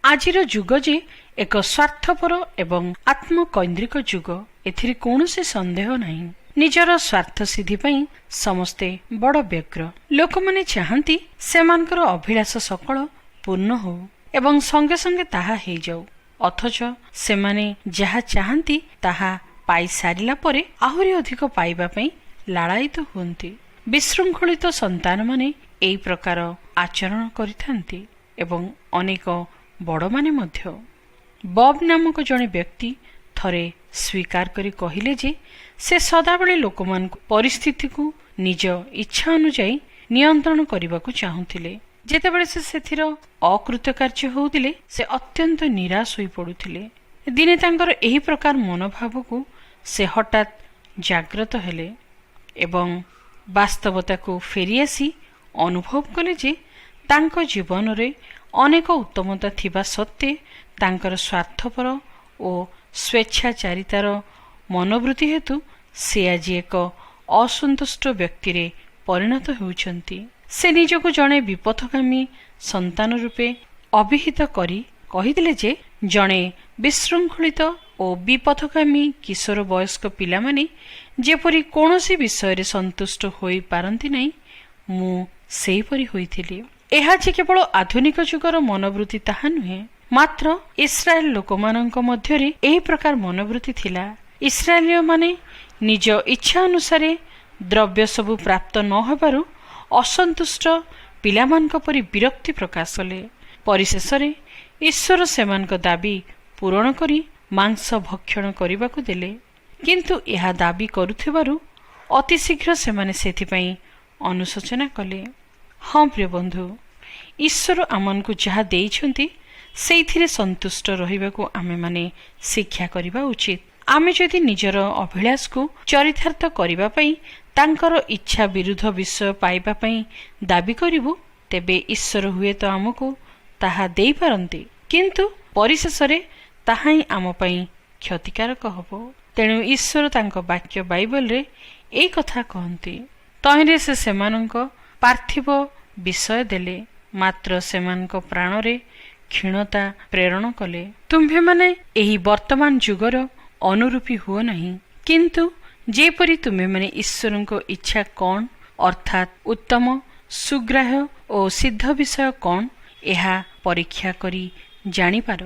ଆଜିର ଯୁଗ ଯେ ଏକ ସ୍ୱାର୍ଥପର ଏବଂ ଆତ୍ମକୈନ୍ଦ୍ରିକ ଯୁଗ, ଏଥିରେ କୌଣସି ସନ୍ଦେହ ନାହିଁ। ନିଜର ସ୍ୱାର୍ଥ ସିଦ୍ଧି ପାଇଁ ସମସ୍ତେ ବଡ଼ ବ୍ୟଗ୍ର। ଲୋକମାନେ ଚାହାନ୍ତି ସେମାନଙ୍କର ଅଭିଳାଷ ସକଳ ପୂର୍ଣ୍ଣ ହେଉ ଏବଂ ସଙ୍ଗେ ସଙ୍ଗେ ତାହା ହେଇଯାଉ, ଅଥଚ ସେମାନେ ଯାହା ଚାହାନ୍ତି ତାହା ପାଇସାରିଲା ପରେ ଆହୁରି ଅଧିକ ପାଇବା ପାଇଁ ଲାଳାୟିତ ହୁଅନ୍ତି। ବିଶୃଙ୍ଖଳିତ ସନ୍ତାନମାନେ ଏହି ପ୍ରକାର ଆଚରଣ କରିଥାନ୍ତି ଏବଂ ଅନେକ ବଡ଼ମାନେ ମଧ୍ୟ। ବବ୍ ନାମକ ଜଣେ ବ୍ୟକ୍ତି ଥରେ ସ୍ୱୀକାର କରି କହିଲେ ଯେ ସେ ସଦାବେଳେ ଲୋକମାନଙ୍କୁ ପରିସ୍ଥିତିକୁ ନିଜ ଇଚ୍ଛା ଅନୁଯାୟୀ ନିୟନ୍ତ୍ରଣ କରିବାକୁ ଚାହୁଁଥିଲେ। ଯେତେବେଳେ ସେ ସେଥିର ଅକୃତକାର୍ଯ୍ୟ ହେଉଥିଲେ ସେ ଅତ୍ୟନ୍ତ ନିରାଶ ହୋଇପଡ଼ୁଥିଲେ। ଦିନେ ତାଙ୍କର ଏହି ପ୍ରକାର ମନୋଭାବକୁ ସେ ହଠାତ୍ ଜାଗ୍ରତ ହେଲେ ଏବଂ ବାସ୍ତବତାକୁ ଫେରିଆସି ଅନୁଭବ କଲେ ଯେ ତାଙ୍କ ଜୀବନରେ ଅନେକ ଉତ୍ତମତା ଥିବା ସତ୍ତ୍ୱେ ତାଙ୍କର ସ୍ୱାର୍ଥପର ଓ ସ୍ୱେଚ୍ଛାଚାରିତାର ମନୋବୃତ୍ତି ହେତୁ ସେ ଆଜି ଏକ ଅସନ୍ତୁଷ୍ଟ ବ୍ୟକ୍ତିରେ ପରିଣତ ହେଉଛନ୍ତି। ସେ ନିଜକୁ ଜଣେ ବିପଥଗାମୀ ସନ୍ତାନ ରୂପେ ଅଭିହିତ କରି କହିଥିଲେ ଯେ ଜଣେ ବିଶୃଙ୍ଖଳିତ ଓ ବିପଥଗାମୀ କିଶୋର ବୟସ୍କ ପିଲାମାନେ ଯେପରି କୌଣସି ବିଷୟରେ ସନ୍ତୁଷ୍ଟ ହୋଇପାରନ୍ତି ନାହିଁ, ମୁଁ ସେହିପରି ହୋଇଥିଲି। ଏହା ଯେ କେବଳ ଆଧୁନିକ ଯୁଗର ମନୋବୃତ୍ତି ତାହା ନୁହେଁ, ମାତ୍ର ଇସ୍ରାଏଲ ଲୋକମାନଙ୍କ ମଧ୍ୟରେ ଏହି ପ୍ରକାର ମନୋବୃତ୍ତି ଥିଲା। ଇସ୍ରାଏଲୀୟମାନେ ନିଜ ଇଚ୍ଛା ଅନୁସାରେ ଦ୍ରବ୍ୟ ସବୁ ପ୍ରାପ୍ତ ନ ହେବାରୁ ଅସନ୍ତୁଷ୍ଟ ପିଲାମାନଙ୍କ ପରି ବିରକ୍ତି ପ୍ରକାଶ କଲେ। ପରିଶେଷରେ ଈଶ୍ୱର ସେମାନଙ୍କ ଦାବି ପୂରଣ କରି ମାଂସ ଭକ୍ଷଣ କରିବାକୁ ଦେଲେ, କିନ୍ତୁ ଏହା ଦାବି କରୁଥିବାରୁ ଅତିଶୀଘ୍ର ସେମାନେ ସେଥିପାଇଁ ଅନୁଶୋଚନା କଲେ। ହଁ ପ୍ରିୟ ବନ୍ଧୁ, ଈଶ୍ୱର ଆମମାନଙ୍କୁ ଯାହା ଦେଇଛନ୍ତି ସେଇଥିରେ ସନ୍ତୁଷ୍ଟ ରହିବାକୁ ଆମେମାନେ ଶିକ୍ଷା କରିବା ଉଚିତ। ଆମେ ଯଦି ନିଜର ଅଭିଳାଷକୁ ଚରିତାର୍ଥ କରିବା ପାଇଁ ତାଙ୍କର ଇଚ୍ଛା ବିରୁଦ୍ଧ ବିଷୟ ପାଇବା ପାଇଁ ଦାବି କରିବୁ, ତେବେ ଈଶ୍ୱର ହୁଏତ ଆମକୁ ତାହା ଦେଇପାରନ୍ତି, କିନ୍ତୁ ପରିଶେଷରେ ତାହା ହିଁ ଆମ ପାଇଁ କ୍ଷତିକାରକ ହେବ। ତେଣୁ ଈଶ୍ୱର ତାଙ୍କ ବାକ୍ୟ ବାଇବଲରେ ଏହି କଥା କହନ୍ତି। ତହିଁରେ ସେ ସେମାନଙ୍କ ପାର୍ଥିବ ବିଷୟ ଦେଲେ, ମାତ୍ର ସେମାନଙ୍କ ପ୍ରାଣରେ କ୍ଷୀଣତା ପ୍ରେରଣ କଲେ। ତୁମ୍ଭେମାନେ ଏହି ବର୍ତ୍ତମାନ ଯୁଗର ଅନୁରୂପୀ ହୁଅ ନାହିଁ, କିନ୍ତୁ ଯେପରି ତୁମେମାନେ ଈଶ୍ୱରଙ୍କ ଇଚ୍ଛା କ'ଣ, ଅର୍ଥାତ୍ ଉତ୍ତମ, ସୁଗ୍ରାହ୍ୟ ଓ ସିଦ୍ଧ ବିଷୟ କ'ଣ, ଏହା ପରୀକ୍ଷା କରି ଜାଣିପାର।